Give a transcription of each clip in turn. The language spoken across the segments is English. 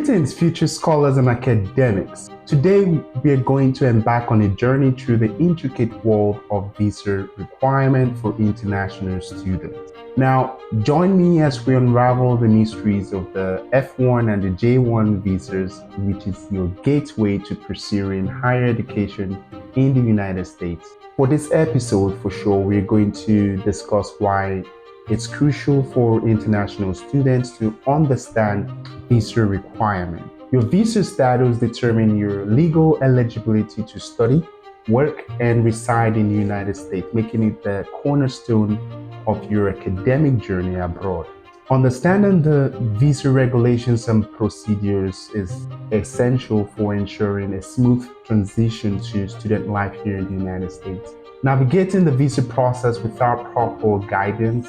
Greetings, future scholars and academics. Today, we are going to embark on a journey through the intricate world of visa requirement for international students. Now, join me as we unravel the mysteries of the F1 and the J1 visas, which is your gateway to pursuing higher education in the United States. For this episode, for sure, we're going to discuss why it's crucial for international students to understand visa requirement. Your visa status determines your legal eligibility to study, work, and reside in the United States, making it the cornerstone of your academic journey abroad. Understanding the visa regulations and procedures is essential for ensuring a smooth transition to student life here in the United States. Navigating the visa process without proper guidance,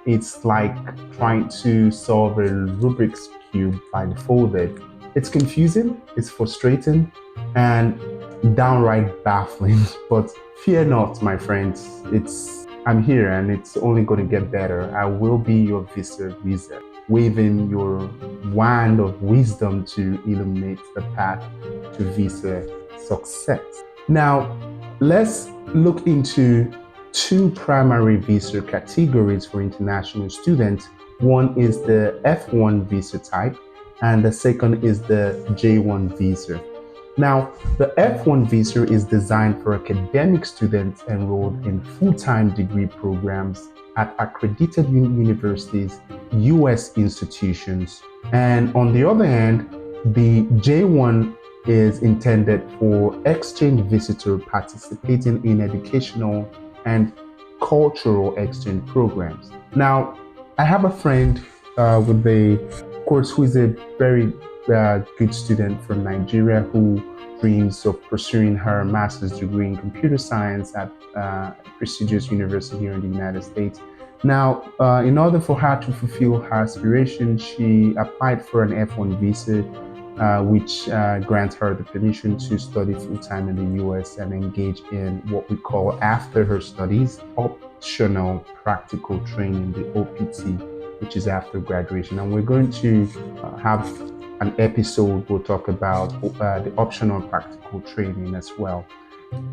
it's like trying to solve a Rubik's Cube blindfolded. It's confusing, it's frustrating, and downright baffling. But fear not, my friends. I'm here and it's only going to get better. I will be your visa wizard, waving your wand of wisdom to illuminate the path to visa success. Now, let's look into two primary visa categories for international students. One is the F1 visa type, and the second is the J1 visa. Now, the F1 visa is designed for academic students enrolled in full-time degree programs at accredited universities, US institutions. And on the other hand, the J1 is intended for exchange visitors participating in educational and cultural exchange programs. Now, I have a friend with a course who is a very good student from Nigeria who dreams of pursuing her master's degree in computer science at a prestigious university here in the United States. Now, in order for her to fulfill her aspiration, she applied for an F1 visa, which grants her the permission to study full-time in the US and engage in what we call, after her studies, optional practical training, the OPT, which is after graduation. And we're going to have an episode we'll talk about the optional practical training as well.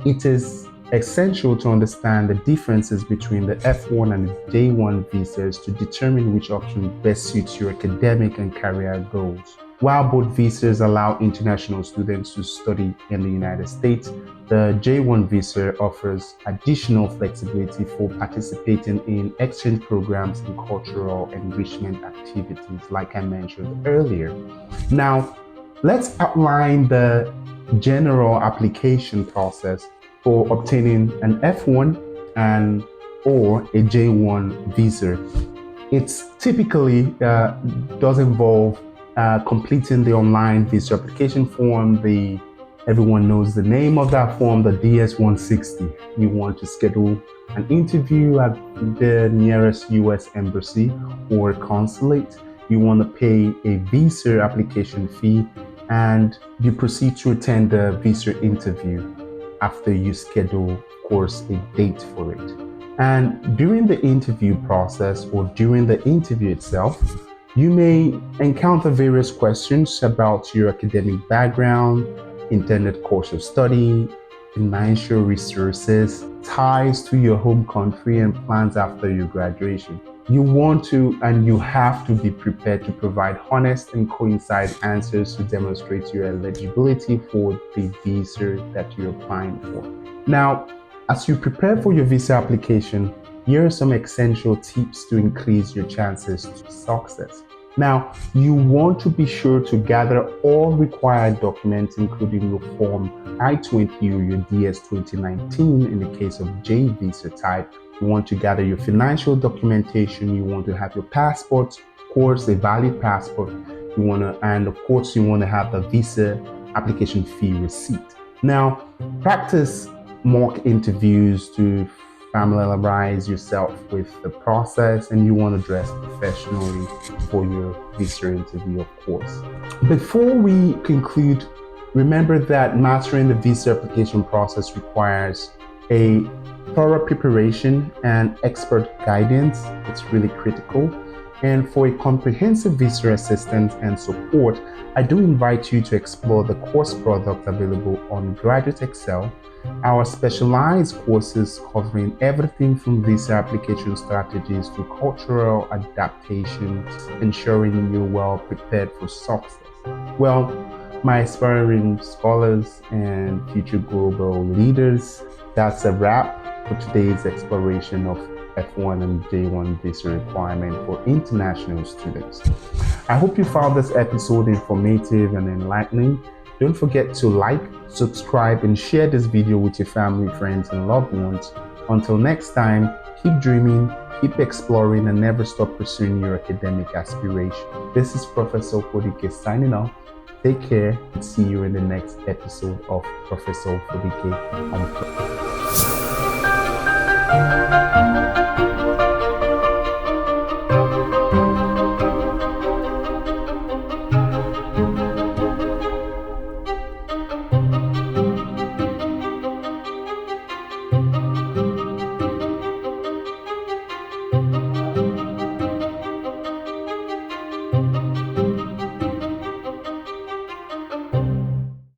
It is essential to understand the differences between the F1 and the J1 visas to determine which option best suits your academic and career goals. While both visas allow international students to study in the United States, the J1 visa offers additional flexibility for participating in exchange programs and cultural enrichment activities, like I mentioned earlier. Now, let's outline the general application process for obtaining an F1 or a J1 visa. It's typically does involve completing the online visa application form. Everyone knows the name of that form, the DS-160. You want to schedule an interview at the nearest US embassy or consulate. You want to pay a visa application fee, and you proceed to attend the visa interview after you schedule, of course, a date for it. And during the interview process or during the interview itself, you may encounter various questions about your academic background, intended course of study, financial resources, ties to your home country, and plans after your graduation. You want to and you have to be prepared to provide honest and coincide answers to demonstrate your eligibility for the visa that you're applying for. Now, as you prepare for your visa application, here are some essential tips to increase your chances to success. Now, you want to be sure to gather all required documents, including your Form I-20 or your DS-2019 in the case of J visa type. You want to gather your financial documentation. You want to have your passport, of course, a valid passport. And of course, you want to have the visa application fee receipt. Now, practice mock interviews to familiarize yourself with the process, and you want to dress professionally for your visa interview, of course. Before we conclude, remember that mastering the visa application process requires a thorough preparation and expert guidance. It's really critical. And for a comprehensive visa assistance and support, I do invite you to explore the course products available on Graduate Excel, our specialized courses covering everything from visa application strategies to cultural adaptation, ensuring you're well prepared for success. Well, my aspiring scholars and future global leaders, that's a wrap for today's exploration of F1 and J1 visa requirement for international students. I hope you found this episode informative and enlightening. Don't forget to like, subscribe, and share this video with your family, friends, and loved ones. Until next time, keep dreaming, keep exploring, and never stop pursuing your academic aspirations. This is Professor Fodike signing off. Take care and see you in the next episode of Professor Fodike Unplugged.